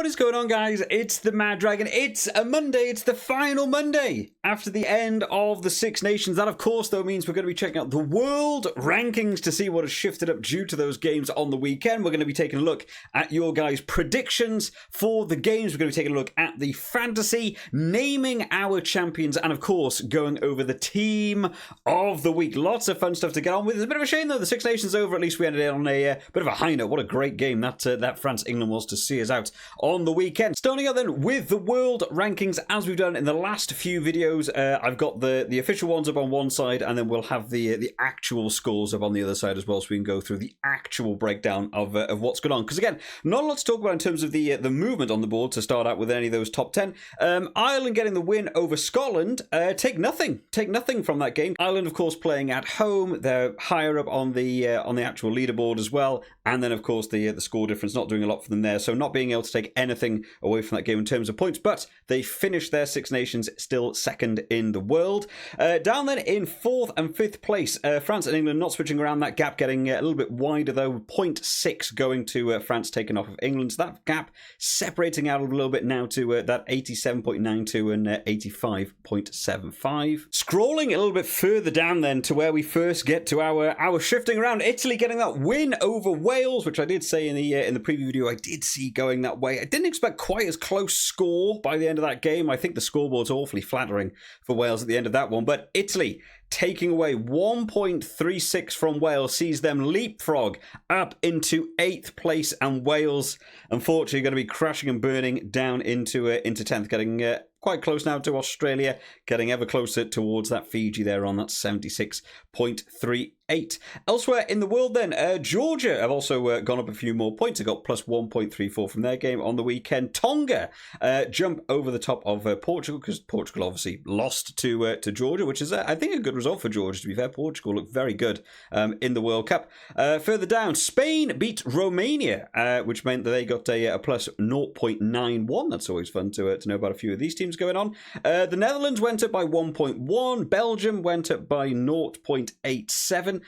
is going on, guys? It's the Mad Dragon. It's a Monday. It's the final Monday after the end of the Six Nations. That, of course, though, means we're going to be checking out the world rankings to see what has shifted up due to those games on the weekend. We're going to be taking a look at your guys' predictions for the games. We're going to be taking a look at the fantasy, naming our champions, and, of course, going over the team of the week. Lots of fun stuff to get on with. It's a bit of a shame, though. The Six Nations over. At least we ended it on a bit of a high note. What a great game that France-England was to see us out on the weekend. Starting out then with the world rankings as we've done in the last few videos. I've got the official ones up on one side, and then we'll have the actual scores up on the other side as well, so we can go through the actual breakdown of what's going on. Because again, not a lot to talk about in terms of the movement on the board to start out with any of those top 10. Ireland getting the win over Scotland. Take nothing from that game. Ireland, of course, playing at home. They're higher up on the actual leaderboard as well, and then of course the score difference not doing a lot for them there, so not being able to take anything away from that game in terms of points, but they finished their Six Nations still second in the world. Down then in 4th and 5th place, France and England not switching around, that gap getting a little bit wider though, 0.6 going to France taken off of England, so that gap separating out a little bit now to that 87.92 and 85.75. Scrolling a little bit further down then to where we first get to our shifting around, Italy getting that win over Wales, which I did say in the preview video I did see going that way. I didn't expect quite as close score by the end of that game. I think the scoreboard's awfully flattering for Wales at the end of that one, but Italy taking away 1.36 from Wales sees them leapfrog up into 8th place, and Wales unfortunately going to be crashing and burning down into 10th, getting quite close now to Australia, getting ever closer towards that Fiji there on that 76.38. Elsewhere in the world then, Georgia have also gone up a few more points. They got plus 1.34 from their game on the weekend. Tonga jump over the top of Portugal, because Portugal obviously lost to Georgia, which is, I think, a good result for Georgia, to be fair. Portugal looked very good in the World Cup. Further down, Spain beat Romania, which meant that they got a plus 0.91. That's always fun to know about a few of these teams going on. The Netherlands went up by 1.1. Belgium went up by 0.87.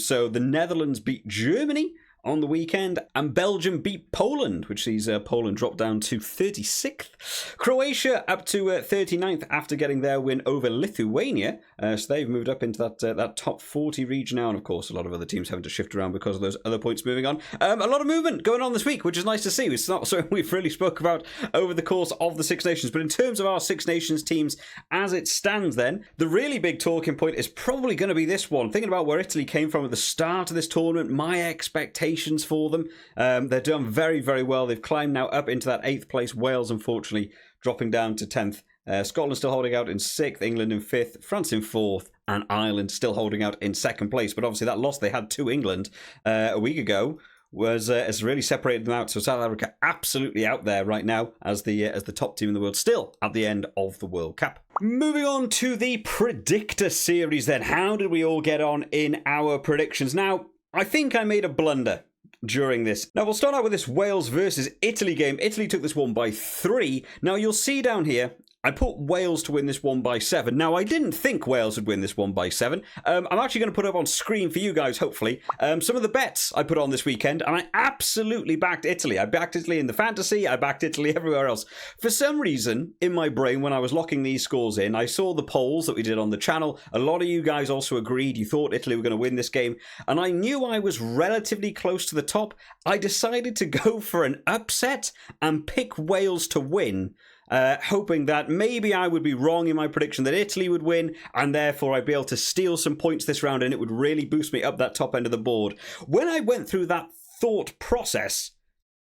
So the Netherlands beat Germany on the weekend, and Belgium beat Poland, which sees Poland drop down to 36th. Croatia up to 39th after getting their win over Lithuania, so they've moved up into that top 40 region now, and of course a lot of other teams having to shift around because of those other points moving on. A lot of movement going on this week, which is nice to see. It's not something we've really spoke about over the course of the Six Nations, but in terms of our Six Nations teams as it stands then, the really big talking point is probably going to be this one. Thinking about where Italy came from at the start of this tournament, my expectations for them. They're done very, very well. They've climbed now up into that 8th place. Wales, unfortunately, dropping down to 10th. Scotland still holding out in 6th, England in 5th, France in 4th, and Ireland still holding out in 2nd place. But obviously that loss they had to England a week ago has really separated them out. So South Africa absolutely out there right now as the top team in the world, still at the end of the World Cup. Moving on to the Predictor Series then. How did we all get on in our predictions? Now, I think I made a blunder during this. Now, we'll start out with this Wales versus Italy game. Italy took this one by 3. Now, you'll see down here, I put Wales to win this one by 7. Now, I didn't think Wales would win this one by 7. I'm actually going to put up on screen for you guys, hopefully, some of the bets I put on this weekend, and I absolutely backed Italy. I backed Italy in the fantasy. I backed Italy everywhere else. For some reason, in my brain, when I was locking these scores in, I saw the polls that we did on the channel. A lot of you guys also agreed. You thought Italy were going to win this game, and I knew I was relatively close to the top. I decided to go for an upset and pick Wales to win, hoping that maybe I would be wrong in my prediction that Italy would win, and therefore I'd be able to steal some points this round, and it would really boost me up that top end of the board. When I went through that thought process,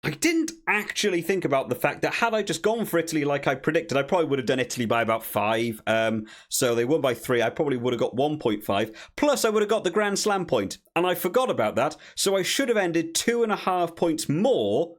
I didn't actually think about the fact that had I just gone for Italy like I predicted, I probably would have done Italy by about 5. So they won by 3. I probably would have got 1.5. Plus, I would have got the Grand Slam point. And I forgot about that. So I should have ended 2.5 points more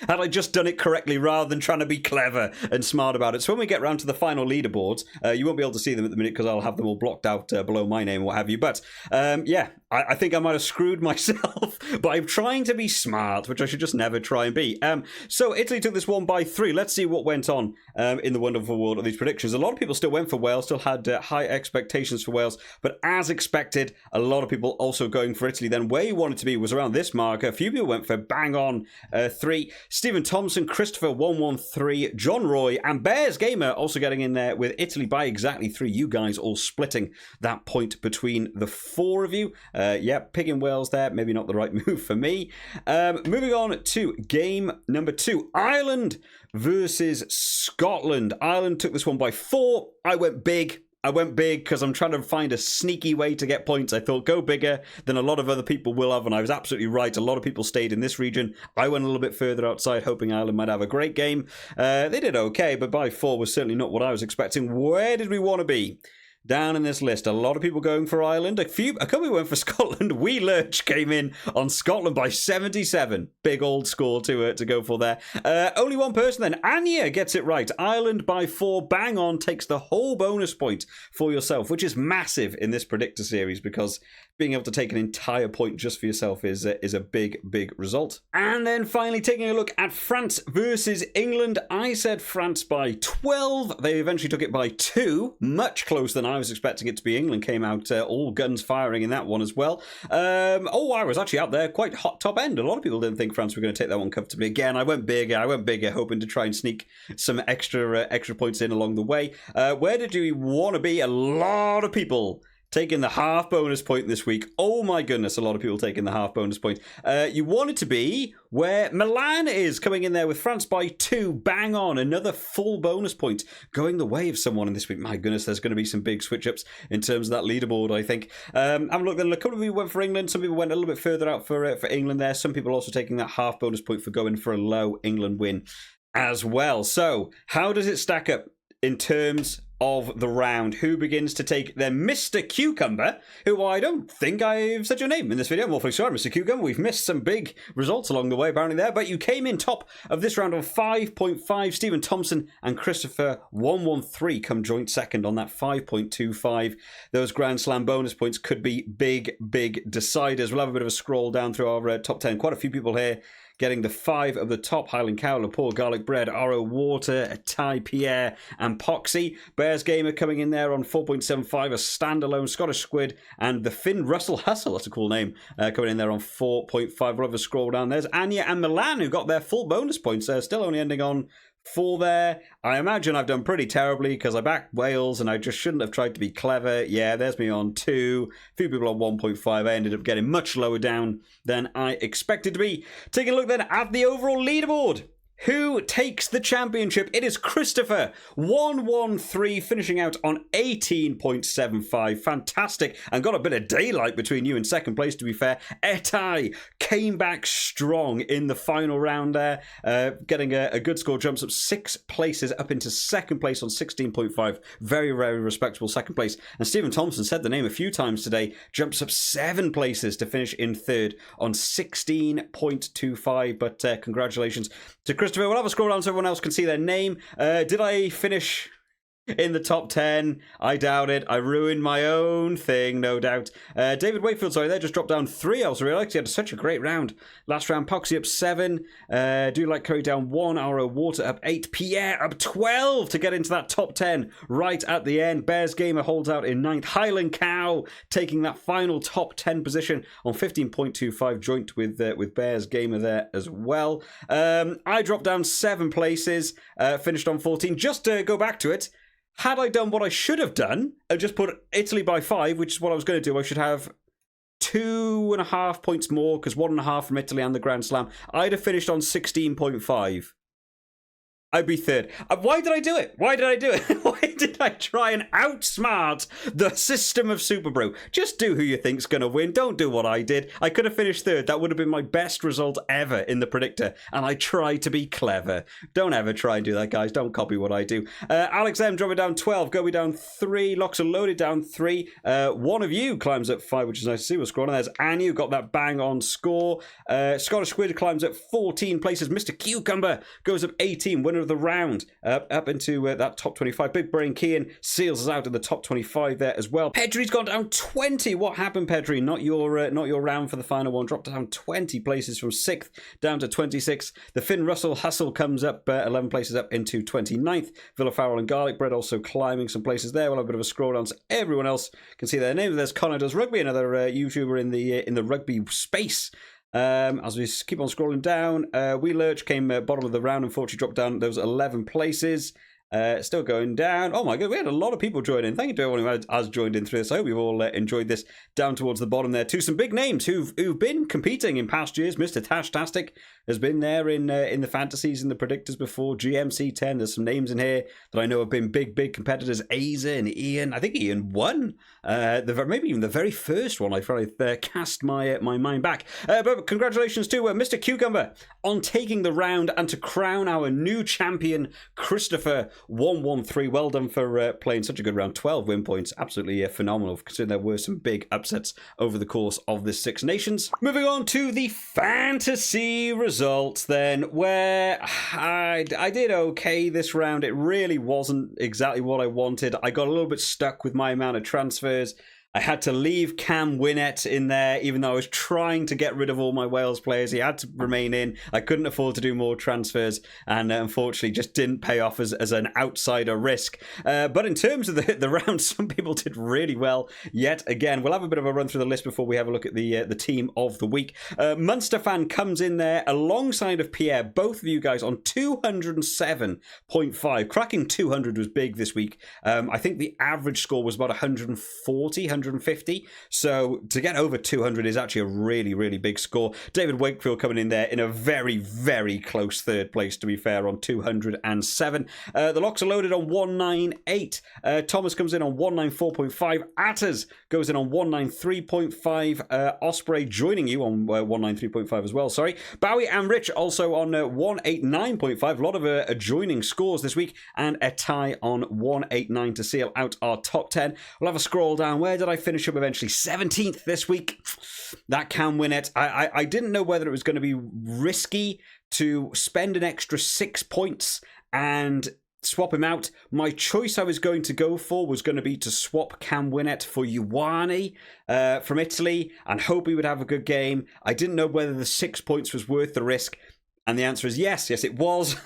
had I just done it correctly rather than trying to be clever and smart about it. So when we get round to the final leaderboards, you won't be able to see them at the minute because I'll have them all blocked out below my name and what have you. But yeah, I think I might have screwed myself, but I'm trying to be smart, which I should just never try and be. So Italy took this one by 3. Let's see what went on in the wonderful world of these predictions. A lot of people still went for Wales, still had high expectations for Wales, but as expected, a lot of people also going for Italy. Then where you wanted to be was around this marker. A few people went for bang on 3. Stephen Thompson, Christopher 113, John Roy, and Bears Gamer also getting in there with Italy by exactly 3. You guys all splitting that point between the 4 of you. Picking Wales there, maybe not the right move for me. Moving on to game number 2, Ireland versus Scotland. Ireland took this one by 4. I went big because I'm trying to find a sneaky way to get points. I thought go bigger than a lot of other people will have, and I was absolutely right. A lot of people stayed in this region. I went a little bit further outside, hoping Ireland might have a great game. They did okay, but by 4 was certainly not what I was expecting. Where did we want to be? Down in this list, a lot of people going for Ireland. A couple went for Scotland. Wee Lurch came in on Scotland by 77. Big old score to go for there. Only one person then. Anya gets it right. Ireland by 4. Bang on. Takes the whole bonus point for yourself, which is massive in this predictor series because being able to take an entire point just for yourself is a big, big result. And then finally taking a look at France versus England. I said France by 12. They eventually took it by 2. Much closer than I was expecting it to be. England came out all guns firing in that one as well. I was actually out there quite hot top end. A lot of people didn't think France were going to take that one comfortably. Again, I went bigger, hoping to try and sneak some extra points in along the way. Where did you want to be? A lot of people taking the half bonus point this week. Oh my goodness, a lot of people taking the half bonus point. You wanted to be where Milan is, coming in there with France by 2. Bang on, another full bonus point going the way of someone in this week. My goodness, there's going to be some big switch-ups in terms of that leaderboard, I think. Have a look then. A couple of people went for England. Some people went a little bit further out for England there. Some people also taking that half bonus point for going for a low England win as well. So, how does it stack up in terms of the round? Who begins to take their Mr. Cucumber, who I don't think I've said your name in this video. I'm awfully sorry, Mr. Cucumber. We've missed some big results along the way, apparently, there, but you came in top of this round on 5.5. Stephen Thompson and Christopher 113 come joint second on that 5.25. Those Grand Slam bonus points could be big, big deciders. We'll have a bit of a scroll down through our top 10. Quite a few people here getting the 5 of the top: Highland Cow, Lepore, Garlic Bread, Oro Water, Ty Pierre, and Poxy. Bears Gamer coming in there on 4.75, a standalone Scottish Squid, and the Finn Russell Hustle, that's a cool name, coming in there on 4.5. We'll have a scroll down. There's Anya and Milan, who got their full bonus points. Still only ending on 4 there. I imagine I've done pretty terribly because I backed Wales and I just shouldn't have tried to be clever. Yeah, there's me on 2. A few people on 1.5. I ended up getting much lower down than I expected to be. Taking a look then at the overall leaderboard. Who takes the championship? It is Christopher 113, finishing out on 18.75. Fantastic. And got a bit of daylight between you and second place, to be fair. Etai came back strong in the final round there, getting a good score. Jumps up 6 places up into second place on 16.5. Very, very respectable second place. And Stephen Thompson said the name a few times today. Jumps up 7 places to finish in third on 16.25. But congratulations to Christopher. We'll have a scroll down so everyone else can see their name. Did I finish in the top 10? I doubt it. I ruined my own thing, no doubt. David Wakefield, sorry, there just dropped down 3. I also realised he had such a great round. Last round, Poxy up 7. Do Like Curry down 1. Oro Water up 8. Pierre up 12 to get into that top 10 right at the end. Bears Gamer holds out in 9th. Highland Cow taking that final top 10 position on 15.25, joint with Bears Gamer there as well. I dropped down 7 places, finished on 14. Just to go back to it, had I done what I should have done and just put Italy by 5, which is what I was going to do, I should have 2.5 points more, because 1.5 from Italy and the Grand Slam. I'd have finished on 16.5. I'd be third. Why did I do it? Why did I try and outsmart the system of Superbru? Just do who you think's going to win. Don't do what I did. I could have finished third. That would have been my best result ever in the predictor. And I tried to be clever. Don't ever try and do that, guys. Don't copy what I do. Alex M dropping down 12. Goby down 3. Locks are loaded down 3. One of you climbs up 5, which is nice to see. We're scrolling. There's Anu, got that bang on score. Scottish Squid climbs up 14 places. Mr. Cucumber goes up 18. Winner of the round, up into that top 25. Big Brain Kean seals us out in the top 25 there as well. Pedri's gone down 20. What happened, Pedri? Not your round for the final one. Dropped down 20 places from 6th down to 26th. The Finn Russell Hustle comes up 11 places up into 29th. Villa Farrell and Garlic Bread also climbing some places there. We'll have a bit of a scroll down so everyone else can see their names. There's Connor Does Rugby, another YouTuber in the rugby space. As we keep on scrolling down, Wee Lurch came bottom of the round, unfortunately dropped down. There was 11 places. Still going down. Oh my god, we had a lot of people join in. Thank you to everyone who has joined in through this. I hope you've all enjoyed this. Down towards the bottom there too, some big names who've been competing in past years. Mr. Tashtastic has been there in the fantasies and the predictors before. GMC10. There's some names in here that I know have been big competitors. Aza and Ian. I think Ian won. Maybe even the very first one. I probably cast my mind back. But congratulations to Mr. Cucumber on taking the round and to crown our new champion, Christopher 113. Well done for playing such a good round. 12 win points. Absolutely phenomenal, considering there were some big upsets over the course of this Six Nations. Moving on to the fantasy results then, where I did okay this round. It really wasn't exactly what I wanted. I got a little bit stuck with my amount of transfers. I had to leave Cam Winnett in there, even though I was trying to get rid of all my Wales players. He had to remain in. I couldn't afford to do more transfers, and unfortunately just didn't pay off as an outsider risk. But in terms of the round, some people did really well yet again. We'll have a bit of a run through the list before we have a look at the team of the week. Munster fan comes in there alongside of Pierre, both of you guys on 207.5. Cracking 200 was big this week. I think the average score was about 150. So to get over 200 is actually a really big score. David Wakefield coming in there in a very close third place, to be fair, on 207. The locks are loaded on 198. Thomas comes in on 194.5. Atters goes in on 193.5. Osprey joining you on 193.5 as well, sorry. Bowie and Rich also on 189.5. A lot of adjoining scores this week, and a tie on 189 to seal out our top 10. We'll have a scroll down. Where did I finish up eventually? 17th this week. That can win it. I didn't know whether it was going to be risky to spend an extra 6 points and swap him out. My choice I was going to go for was going to be to swap Cam Winnett for Ioane from Italy and hope he would have a good game. I didn't know whether the 6 points was worth the risk. And the answer is yes, it was.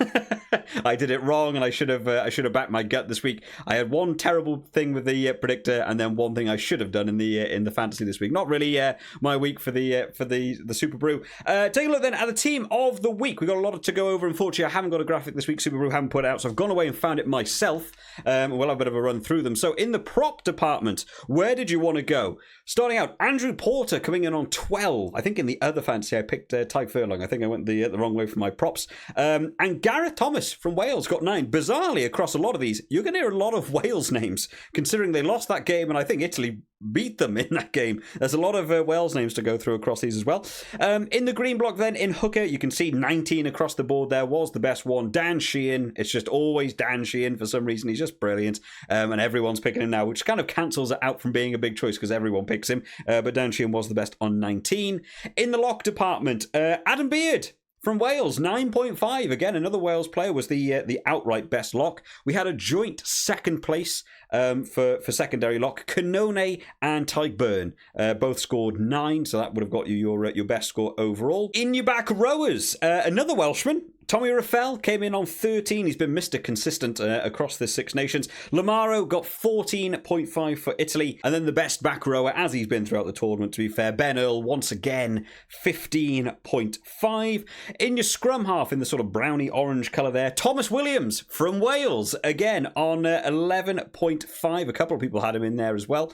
I did it wrong, and I should have backed my gut this week. I had one terrible thing with the predictor, and then one thing I should have done in the fantasy this week. Not really my week for the Superbru. Take a look then at the team of the week. We've got a lot to go over. Unfortunately, I haven't got a graphic this week. Superbru haven't put it out, so I've gone away and found it myself. We'll have a bit of a run through them. So in the prop department, where did you want to go? Starting out, Andrew Porter coming in on 12. I think in the other fantasy I picked Ty Furlong. I think I went the wrong way for my props. And Gareth Thomas from Wales got 9. Bizarrely, across a lot of these, you're going to hear a lot of Wales names, considering they lost that game, and I think Italy beat them in that game. There's a lot of Wales names to go through across these as well. In the green block then, in hooker, you can see 19 across the board there was the best one. Dan Sheehan. It's just always Dan Sheehan for some reason. He's just brilliant. And everyone's picking him now, which kind of cancels it out from being a big choice because everyone picks him. But Dan Sheehan was the best on 19. In the lock department, Adam Beard from Wales, 9.5. Again, another Wales player was the outright best lock. We had a joint second place for secondary lock. Canone and Tyke Byrne both scored 9, so that would have got you your best score overall. In your back rowers, another Welshman. Tommy Raffel came in on 13. He's been Mr. Consistent across the Six Nations. Lamaro got 14.5 for Italy. And then the best back rower, as he's been throughout the tournament, to be fair, Ben Earl, once again, 15.5. In your scrum half, in the sort of browny orange colour there, Thomas Williams from Wales, again, on 11.5. A couple of people had him in there as well.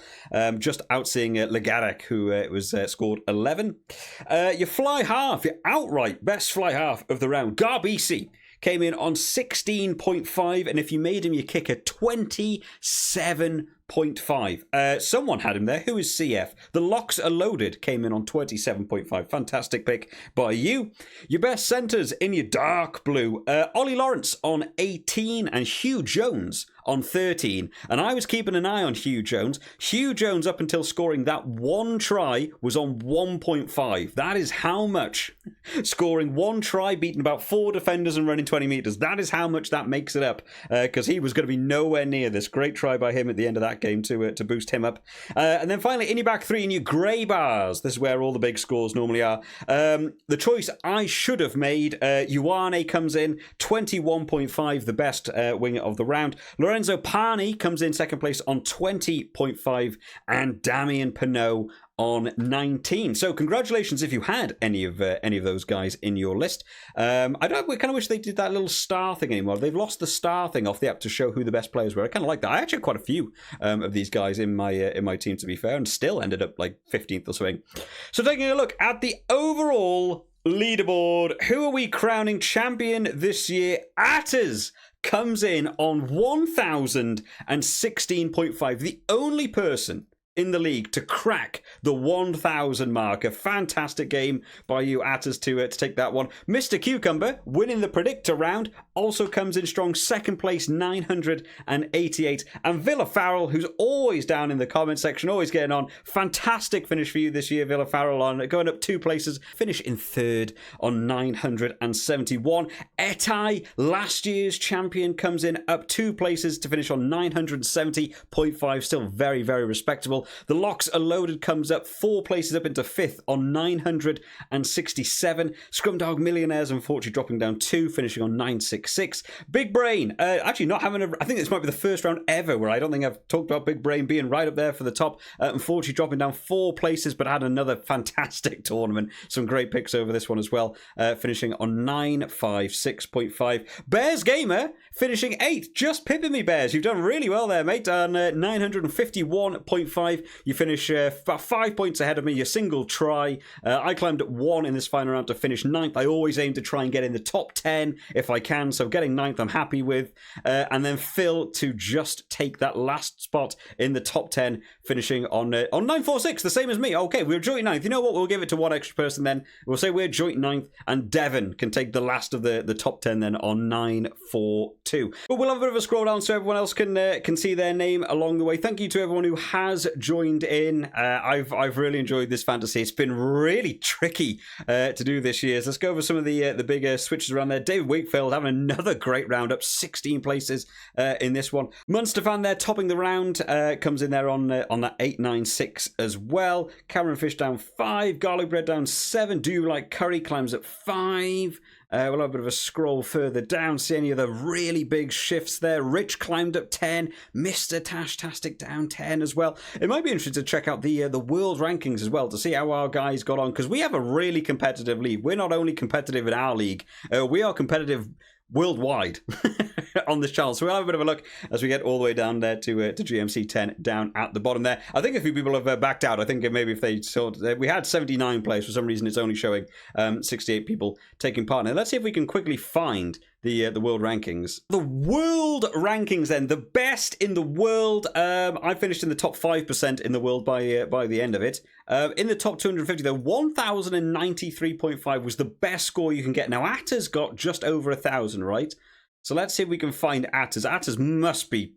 Just outseeing Legarek, who was scored 11. Your fly half, your outright best fly half of the round, BC came in on 16.5, and if you made him your kicker, 27.5. Someone had him there. Who is CF? The locks are loaded. Came in on 27.5. Fantastic pick by you. Your best centres in your dark blue. Ollie Lawrence on 18 and Hugh Jones on 13. And I was keeping an eye on Hugh Jones. Hugh Jones, up until scoring that one try, was on 1.5. That is how much. Scoring one try, beating about 4 defenders and running 20 metres. That is how much that makes it up. Because he was going to be nowhere near this. Great try by him at the end of that game to boost him up. And then finally, in your back three, in your grey bars. This is where all the big scores normally are. The choice I should have made, Ioane comes in, 21.5, the best winger of the round. Lorenzo Pani comes in second place on 20.5, and Damien Pinot on 19. So congratulations if you had any of those guys in your list. We kind of wish they did that little star thing anymore. They've lost the star thing off the app to show who the best players were. I kind of like that. I actually had quite a few of these guys in my team, to be fair, and still ended up like 15th or something. So taking a look at the overall leaderboard, who are we crowning champion this year? Atters comes in on 1,016.5. The only person in the league to crack the 1,000 marker. Fantastic game by you, Atters, to take that one. Mr. Cucumber, winning the predictor round, also comes in strong, second place, 988. And Villa Farrell, who's always down in the comment section, always getting on. Fantastic finish for you this year, Villa Farrell, on going up 2 places. Finish in third on 971. Etai, last year's champion, comes in up 2 places to finish on 970.5. Still very, very respectable. The Locks Are Loaded comes up 4 places up into 5th on 967. Scrumdog Millionaires, unfortunately, dropping down 2, finishing on 966. Big Brain, actually not having I think this might be the first round ever where I don't think I've talked about Big Brain being right up there for the top. Unfortunately, dropping down 4 places, but had another fantastic tournament. Some great picks over this one as well, finishing on 956.5. Bears Gamer, finishing 8th. Just pipping me, Bears. You've done really well there, mate, on 951.5. You finish about 5 points ahead of me, your single try. I climbed at 1 in this final round to finish 9th. I always aim to try and get in the top 10 if I can, so getting 9th I'm happy with. And then Phil to just take that last spot in the top 10, finishing on 946, the same as me. Okay, we're joint 9th. You know what? We'll give it to one extra person then. We'll say we're joint 9th, and Devon can take the last of the top 10 then on 942. But we'll have a bit of a scroll down so everyone else can see their name along the way. Thank you to everyone who has joined in. I've really enjoyed this fantasy. It's been really tricky to do this year. So let's go over some of the bigger switches around there. David Wakefield having another great round, up 16 places in this one. Munster fan there topping the round, comes in there on that 896 as well. Cameron Fish down 5, Garlic Bread down 7. Do You Like Curry climbs at 5. We'll have a bit of a scroll further down, see any of the really big shifts there. Rich climbed up 10, Mr. Tashtastic down 10 as well. It might be interesting to check out the world rankings as well to see how our guys got on, because we have a really competitive league. We're not only competitive in our league, we are competitive worldwide on this channel. So we'll have a bit of a look as we get all the way down there to GMC 10 down at the bottom there. I think a few people have backed out. I think maybe if they saw, we had 79 players. For some reason, it's only showing 68 people taking part. Now, let's see if we can quickly find the world rankings. The world rankings then, the best in the world. I finished in the top 5% in the world by the end of it. In the top 250, though, 1,093.5 was the best score you can get. Now, Atters got just over 1,000, right? So let's see if we can find Atters. Atters must be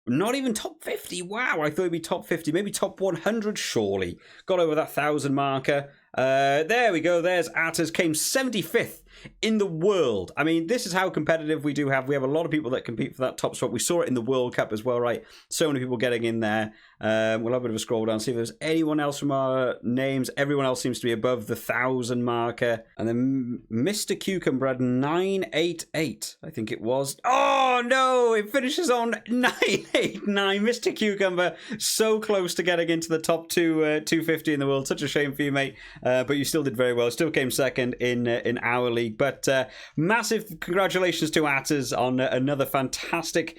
not even top 50. Wow, I thought it'd be top 50, maybe top 100, surely. Got over that 1,000 marker. There we go. There's Atters, came 75th in the world. I mean, this is how competitive we do have. We have a lot of people that compete for that top spot. We saw it in the World Cup as well, right? So many people getting in there. We'll have a bit of a scroll down, see if there's anyone else from our names. Everyone else seems to be above the 1,000 marker. And then Mr. Cucumber had 988, I think it was. Oh, no, it finishes on 989. Mr. Cucumber, so close to getting into the top 250 in the world. Such a shame for you, mate. But you still did very well. Still came second in our league. But massive congratulations to Atters on another fantastic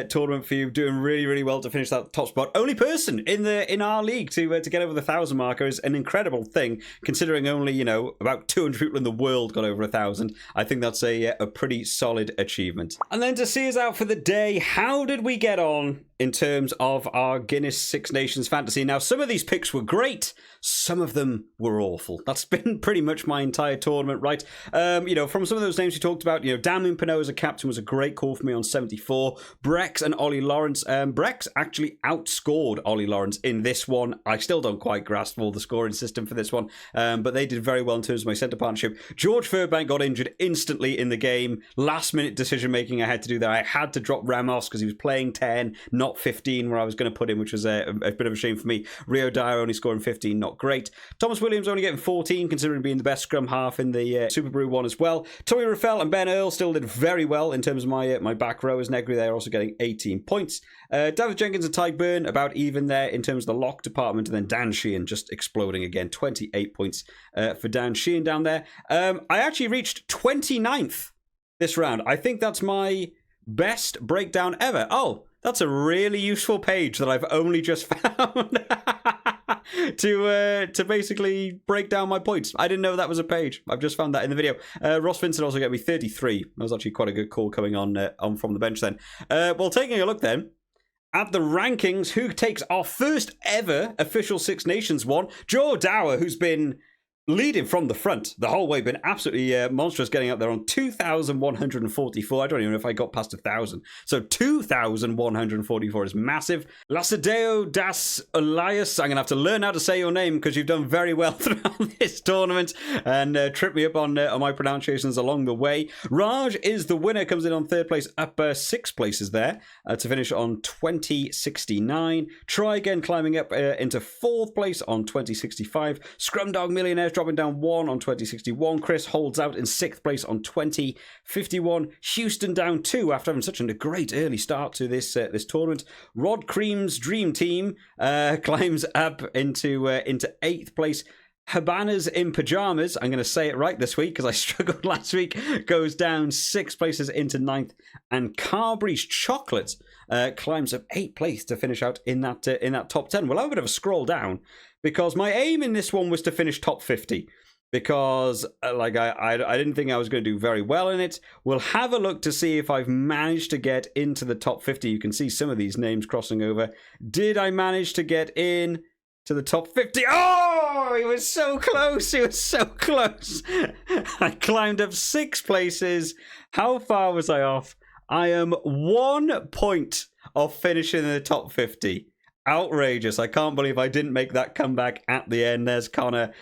tournament for you. Doing really, really well to finish that top spot. Only person in our league to get over the 1,000 marker is an incredible thing, considering only, about 200 people in the world got over 1,000. I think that's a pretty solid achievement. And then to see us out for the day, how did we get on in terms of our Guinness Six Nations fantasy? Now, some of these picks were great. Some of them were awful. That's been pretty much my entire tournament, right? From some of those names you talked about, Damien Pinot as a captain was a great call for me on 74. Brex and Ollie Lawrence. Brex actually outscored Ollie Lawrence in this one. I still don't quite grasp all the scoring system for this one, but they did very well in terms of my centre partnership. George Furbank got injured instantly in the game. Last minute decision making I had to do there. I had to drop Ramos because he was playing 10, not not 15 where I was going to put him, which was a bit of a shame for me. Rio Dyer only scoring 15, not great. Thomas Williams only getting 14, considering being the best scrum half in the Superbru one as well. Tommy Raffel and Ben Earl still did very well in terms of my back rowers. Negri there also getting 18 points. David Jenkins and Ty Byrne about even there in terms of the lock department, and then Dan Sheehan just exploding again. 28 points for Dan Sheehan down there. I actually reached 29th this round. I think that's my best breakdown ever. Oh, that's a really useful page that I've only just found to basically break down my points. I didn't know that was a page. I've just found that in the video. Ross Vincent also got me 33. That was actually quite a good call coming on from the bench then. Well, taking a look then at the rankings, who takes our first ever official Six Nations one? Joe Dower, who's been leading from the front the whole way, been absolutely monstrous, getting up there on 2,144. I don't even know if I got past 1,000. So 2,144 is massive. Lacideo das Elias, I'm going to have to learn how to say your name because you've done very well throughout this tournament and tripped me up on my pronunciations along the way. Raj is the winner, comes in on third place, up 6 places there to finish on 2069. Try again climbing up into fourth place on 2065. Scrumdog Millionaires dropping down 1 on 2061. Chris holds out in 6th place on 2051. Houston down 2 after having such a great early start to this tournament. Rod Cream's Dream Team climbs up into 8th place. Habanas in Pajamas, I'm going to say it right this week because I struggled last week, goes down 6 places into 9th. And Carberry's Chocolate climbs up 8th place to finish out in that top 10. We'll have a bit of a scroll down because my aim in this one was to finish top 50 because I didn't think I was going to do very well in it. We'll have a look to see if I've managed to get into the top 50. You can see some of these names crossing over. Did I manage to get in to the top 50? Oh, he was so close. He was so close. I climbed up 6 places. How far was I off? I am 1 point off finishing in the top 50. Outrageous. I can't believe I didn't make that comeback at the end. There's Connor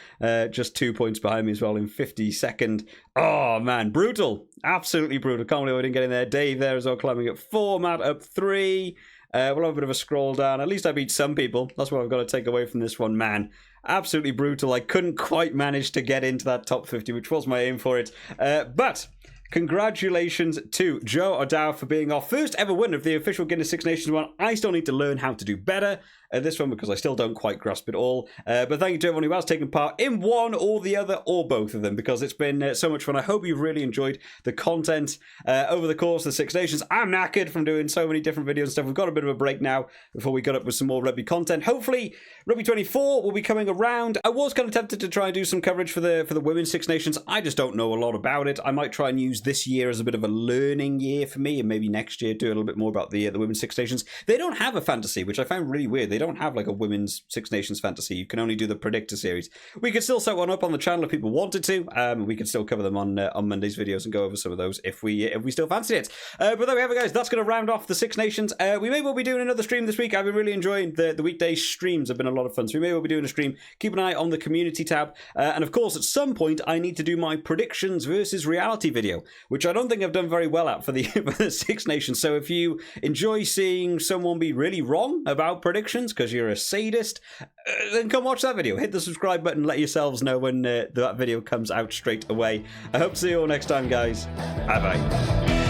just 2 points behind me as well in 52nd. Oh, man. Brutal. Absolutely brutal. Can't believe I didn't get in there. Dave there as well, climbing up 4. Matt up 3. We'll have a bit of a scroll down. At least I beat some people. That's what I've got to take away from this one, man. Absolutely brutal. I couldn't quite manage to get into that top 50, which was my aim for it. But congratulations to Joe O'Dow for being our first ever winner of the official Guinness Six Nations one. I still need to learn how to do better at this one because I still don't quite grasp it all. But thank you to everyone who has taken part in one or the other or both of them because it's been so much fun. I hope you've really enjoyed the content over the course of the Six Nations. I'm knackered from doing so many different videos and stuff. We've got a bit of a break now before we get up with some more rugby content. Hopefully, Rugby 24 will be coming around. I was kind of tempted to try and do some coverage for the Women's Six Nations. I just don't know a lot about it. I might try and use this year as a bit of a learning year for me and maybe next year do a little bit more about the Women's Six Nations. They don't have a fantasy, which I found really weird. They don't have like a Women's Six Nations fantasy. You can only do the Predictor series. We could still set one up on the channel if people wanted to. We could still cover them on Monday's videos and go over some of those if we still fancy it. But there we have it, guys. That's going to round off the Six Nations. We may well be doing another stream this week. I've been really enjoying the weekday streams. Have been a lot of fun. So we may well be doing a stream. Keep an eye on the community tab. And of course, at some point, I need to do my predictions versus reality video, which I don't think I've done very well at for the Six Nations. So if you enjoy seeing someone be really wrong about predictions because you're a sadist, then come watch that video. Hit the subscribe button. Let yourselves know when that video comes out straight away. I hope to see you all next time, guys. Bye-bye.